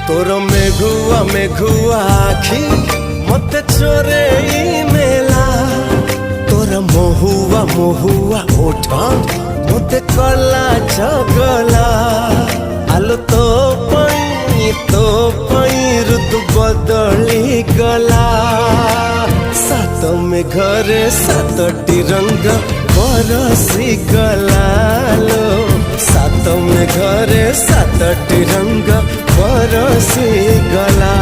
तोर मेघुआ मेघुआ आखि मते चोरे नेला तोर महुआ महुआ ओठ मते कला चगला आलो तो पई ऋतु बदली गला सात में घरे सातटी रंग बरसी गला लो सात में घरे सातटी रंग बरसी गला।